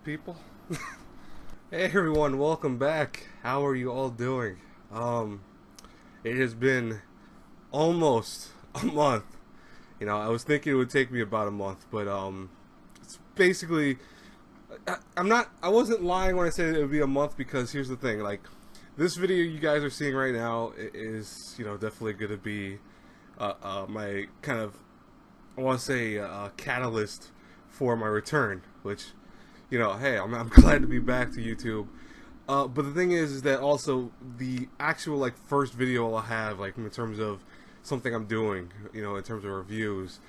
people? Hey everyone, welcome back. How are you all doing? It has been almost a month. I was thinking it would take me about a month, but it's basically I wasn't lying when I said it would be a month, because here's the thing, like this video you guys are seeing right now is, definitely going to be my kind of, I want to say, catalyst for my return, which, hey, I'm glad to be back to YouTube. But the thing is that also the actual, like, first video I'll have, like, in terms of something I'm doing, in terms of reviews,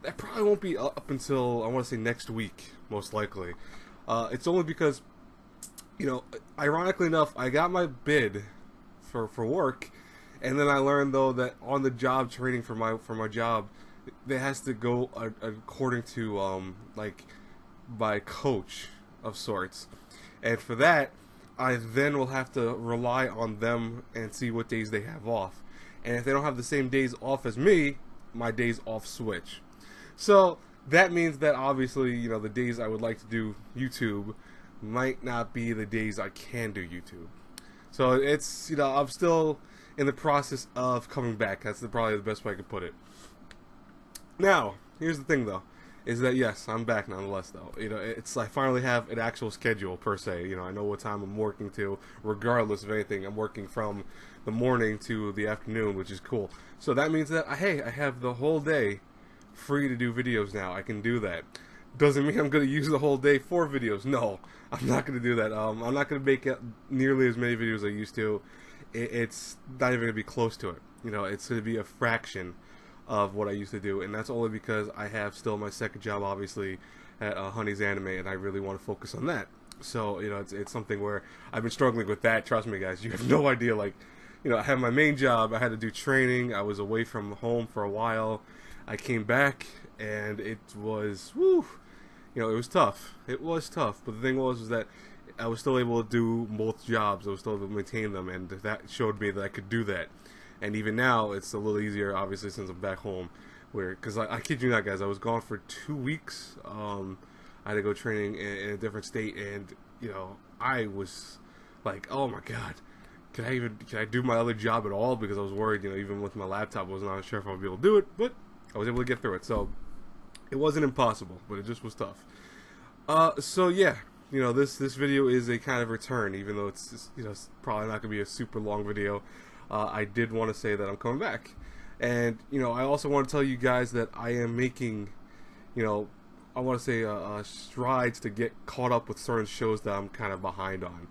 that probably won't be up until, I want to say, next week, most likely. It's only because, ironically enough, I got my bid for work, and then I learned, though, that on the job training for my job, it has to go according to, like, my coach of sorts. And for that, I then will have to rely on them and see what days they have off. And if they don't have the same days off as me, my days off switch. So that means that obviously, the days I would like to do YouTube might not be the days I can do YouTube. So it's, I'm still in the process of coming back. That's probably the best way I could put it. Now, here's the thing, though, is that yes, I'm back nonetheless, though. I finally have an actual schedule, per se. I know what time I'm working to, regardless of anything. I'm working from the morning to the afternoon, which is cool. So that means that, hey, I have the whole day free to do videos now. I can do that. Doesn't mean I'm going to use the whole day for videos. No, I'm not going to do that. I'm not going to make nearly as many videos as I used to. It's not even going to be close to it. It's going to be a fraction of what I used to do, and that's only because I have still my second job, obviously, at Honey's Anime, and I really want to focus on that. So, it's something where I've been struggling with that. Trust me, guys, you have no idea. Like, I had my main job, I had to do training, I was away from home for a while, I came back, and it was, woo, it was tough. It was tough, but the thing was that I was still able to do both jobs. I was still able to maintain them, and that showed me that I could do that. And even now, it's a little easier, obviously, since I'm back home. Because I kid you not, guys, I was gone for 2 weeks. I had to go training in a different state, and I was like, oh my god, can I do my other job at all? Because I was worried, even with my laptop, I was not sure if I would be able to do it, but I was able to get through it. So it wasn't impossible, but it just was tough. So yeah, this video is a kind of return, even though it's just, it's probably not gonna be a super long video. I did want to say that I'm coming back. And, I also want to tell you guys that I am making, I want to say strides to get caught up with certain shows that I'm kind of behind on.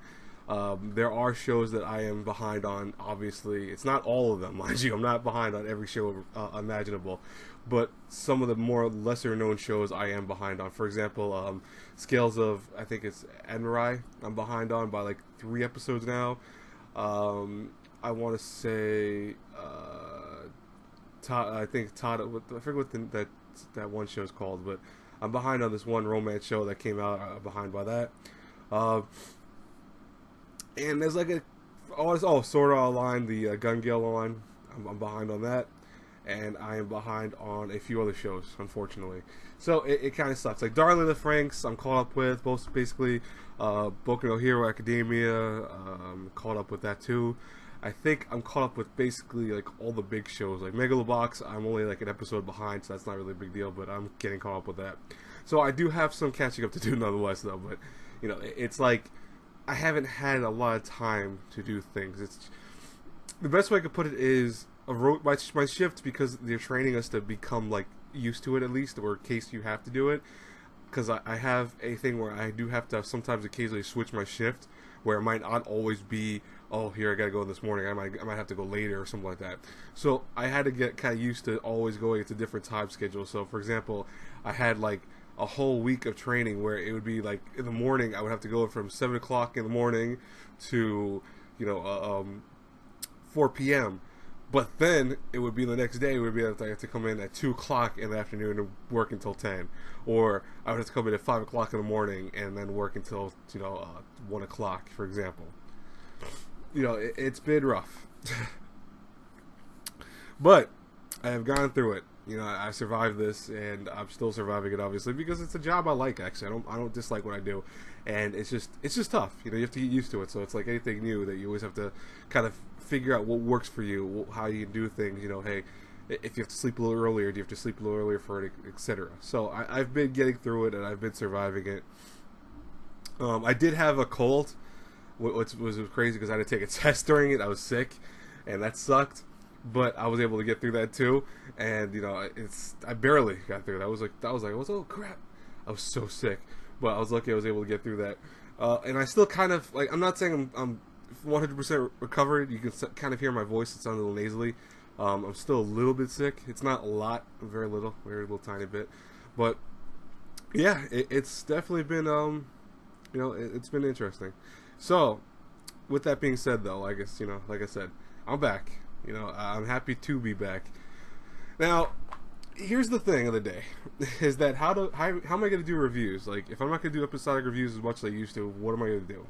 There are shows that I am behind on, obviously. It's not all of them, mind you. I'm not behind on every show imaginable. But some of the more lesser known shows I am behind on. For example, Scales of, I think it's Admirai, I'm behind on by like 3 episodes now. I want to say, I think Todd, I forget what that one show is called, but I'm behind on this one romance show that came out. I'm behind by that. And there's like Sword Art Online, the Gun Gale line. I'm behind on that. And I am behind on a few other shows, unfortunately. So it kind of sucks. Like Darling in the Franxx, I'm caught up with. Both basically, Boku no Hero Academia, caught up with that too. I think I'm caught up with basically like all the big shows. Like Megalobox, I'm only like an episode behind, so that's not really a big deal, but I'm getting caught up with that. So I do have some catching up to do nonetheless, though. But it's like I haven't had a lot of time to do things. It's the best way I could put it is my shift, because they're training us to become like used to it, at least, or in case you have to do it. Because I have a thing where I do have to sometimes occasionally switch my shift, where it might not always be, oh, here, I gotta go this morning, I might have to go later or something like that. So I had to get kind of used to always going into different time schedules. So for example, I had like a whole week of training where it would be like in the morning I would have to go from 7 o'clock in the morning to 4 p.m. But then it would be the next day, it would be that I have to come in at 2 o'clock in the afternoon and work until 10. Or I would have to come in at 5 o'clock in the morning and then work until 1 o'clock, for example. It's been rough. But I have gone through it. You know, I survived this, and I'm still surviving it, obviously, because it's a job I like. Actually, I don't dislike what I do, and it's just tough. You know, you have to get used to it. So it's like anything new that you always have to kind of figure out what works for you, how you can do things. You know, hey, if you have to sleep a little earlier, do you have to sleep a little earlier for it, etc. So I've been getting through it, and I've been surviving it. I did have a cold, which was crazy because I had to take a test during it. I was sick, and that sucked. But I was able to get through that too, and you know, I barely got through it. I was like, oh crap, I was so sick, but I was lucky I was able to get through that. And I still kind of like, I'm not saying I'm 100% recovered. You can kind of hear my voice; it sounds a little nasally. I'm still a little bit sick. It's not a lot, very little tiny bit, but yeah, it's definitely been you know, it's been interesting. So, with that being said, though, I guess, you know, like I said, I'm back. You know, I'm happy to be back. Now, here's the thing of the day, is that how am I going to do reviews? Like, if I'm not going to do episodic reviews as much as I used to, what am I going to do?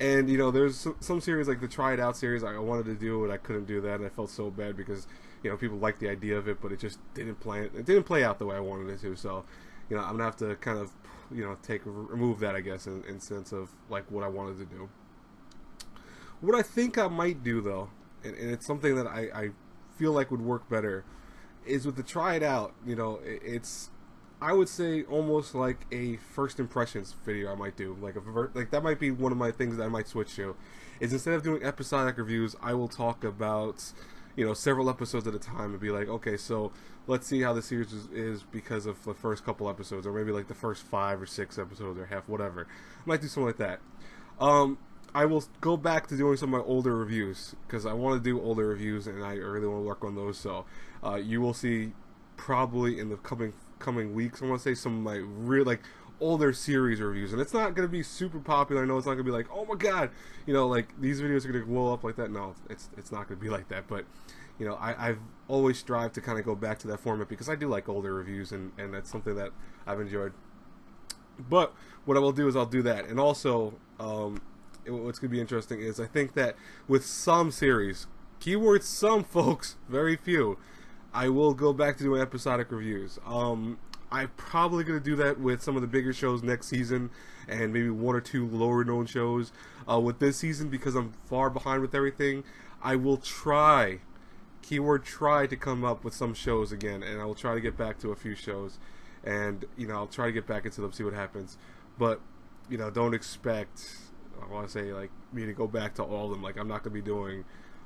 And, you know, there's some series, like the Try It Out series, I wanted to do, and I couldn't do that, and I felt so bad because, you know, people liked the idea of it, but it just didn't play out the way I wanted it to, so, you know, I'm going to have to kind of, you know, remove that, I guess, in sense of, like, what I wanted to do. What I think I might do, though, and it's something that I feel like would work better, is with the Try It Out. You know, it's, I would say, almost like a first impressions video I might do. Like that might be one of my things that I might switch to. Is instead of doing episodic reviews, I will talk about, you know, several episodes at a time and be like, okay, so let's see how the series is because of the first couple episodes, or maybe like the first 5 or 6 episodes, or half, whatever. I might do something like that. I will go back to doing some of my older reviews because I want to do older reviews and I really want to work on those. So you will see probably in the coming weeks, I want to say, some of my real, like, older series reviews, and it's not going to be super popular. I know it's not going to be like, oh my god, you know, like these videos are going to blow up like that. No, it's not going to be like that. But you know, I've always strived to kind of go back to that format because I do like older reviews, and that's something that I've enjoyed. But what I will do is I'll do that, and also what's going to be interesting is I think that with some series, keyword some, folks, very few, I will go back to doing episodic reviews. I'm probably going to do that with some of the bigger shows next season and maybe 1 or 2 lower known shows. With this season, because I'm far behind with everything, I will try, keyword try, to come up with some shows again, and I will try to get back to a few shows, and you know, I'll try to get back into them, see what happens. But you know, don't expect, I want to say, like, me to go back to all of them. Like, I'm not going to be doing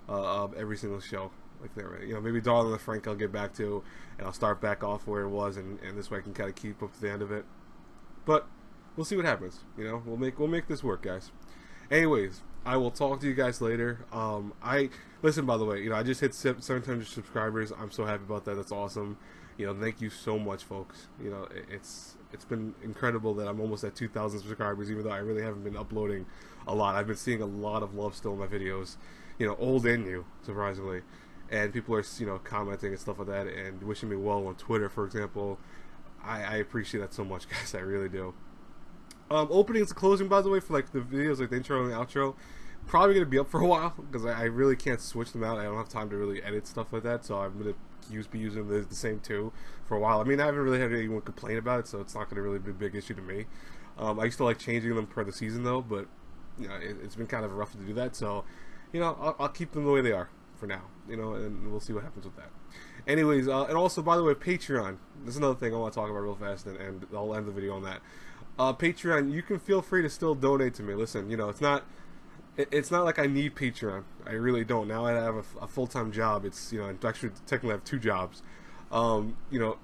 every single show like that. You know, maybe Darling and Frank I'll get back to, and I'll start back off where it was, and this way I can kind of keep up to the end of it. But we'll see what happens. You know, we'll make this work, guys. Anyways, I will talk to you guys later. Listen, by the way, you know, I just hit 700 subscribers. I'm so happy about that. That's awesome. You know, thank you so much, folks. You know, it's been incredible that I'm almost at 2,000 subscribers, even though I really haven't been uploading a lot. I've been seeing a lot of love still in my videos, you know, old and new, surprisingly. And people are, you know, commenting and stuff like that and wishing me well on Twitter, for example. I appreciate that so much, guys. I really do. Openings and closing, by the way, for like the videos, like the intro and the outro, probably going to be up for a while because I really can't switch them out. I don't have time to really edit stuff like that, so I'm going to be using the same 2 for a while. I mean, I haven't really had anyone complain about it, so it's not going to really be a big issue to me. I used to like changing them per the season, though, but you know, it's been kind of rough to do that, so you know, I'll keep them the way they are for now, you know, and we'll see what happens with that. Anyways, and also, by the way, Patreon. This is another thing I want to talk about real fast, and I'll end the video on that. Patreon, you can feel free to still donate to me. Listen, you know, it's not like I need Patreon. I really don't. Now I have a full-time job. It's, you know, actually technically I have 2 jobs. You know,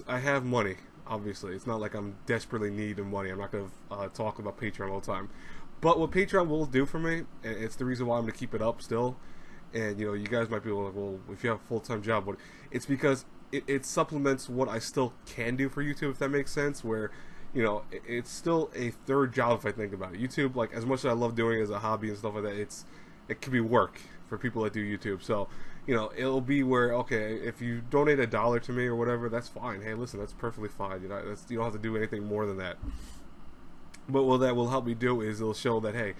I have money, obviously. It's not like I'm desperately needing money. I'm not going to talk about Patreon all the time. But what Patreon will do for me, and it's the reason why I'm going to keep it up still, and, you know, you guys might be like, well, if you have a full-time job, what? It's because it supplements what I still can do for YouTube, if that makes sense, where, you know, it's still a third job if I think about it. YouTube, like, as much as I love doing it as a hobby and stuff like that, it can be work for people that do YouTube. So, you know, it'll be where, okay, if you donate $1 to me or whatever, that's fine. Hey, listen, that's perfectly fine. You know, you don't have to do anything more than that. But what that will help me do is it'll show that, hey,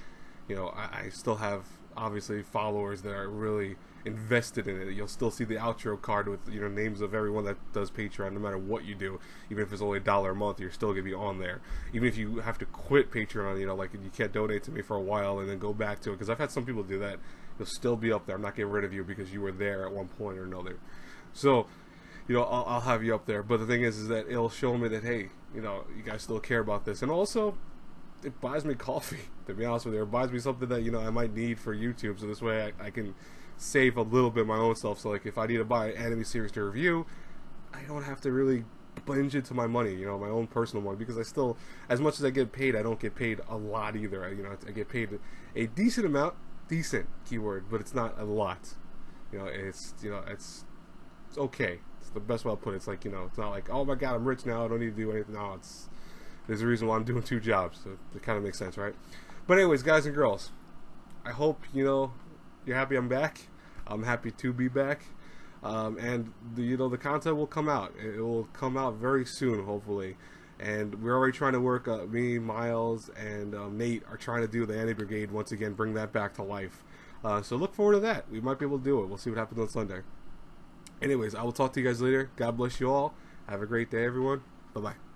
you know, I still have obviously followers that are really invested in it. You'll still see the outro card with names of everyone that does Patreon, no matter what you do. Even if it's only $1 a month, you're still gonna be on there. Even if you have to quit Patreon, like you can't donate to me for a while and then go back to it, because I've had some people do that. You'll still be up there. I'm not getting rid of you because you were there at one point or another. So, I'll have you up there. But the thing is that it'll show me that, hey, you guys still care about this. And also, it buys me coffee, to be honest with you. It buys me something that, I might need for YouTube. So this way I can save a little bit my own self. So, like, if I need to buy an anime series to review, I don't have to really binge into my money, my own personal money. Because I still, as much as I get paid, I don't get paid a lot either. I get paid a decent amount. Decent keyword, but it's not a lot. It's okay. It's the best way I'll put it. It's like, it's not like, oh my god, I'm rich now, I don't need to do anything. No, there's a reason why I'm doing 2 jobs. So it kind of makes sense, right? But anyways, guys and girls, I hope you're happy I'm back. I'm happy to be back. And the content will come out. It will come out very soon, hopefully. And we're already trying to work, me, Miles, and Nate are trying to do the Annie Brigade once again, bring that back to life. So look forward to that. We might be able to do it. We'll see what happens on Sunday. Anyways, I will talk to you guys later. God bless you all. Have a great day, everyone. Bye-bye.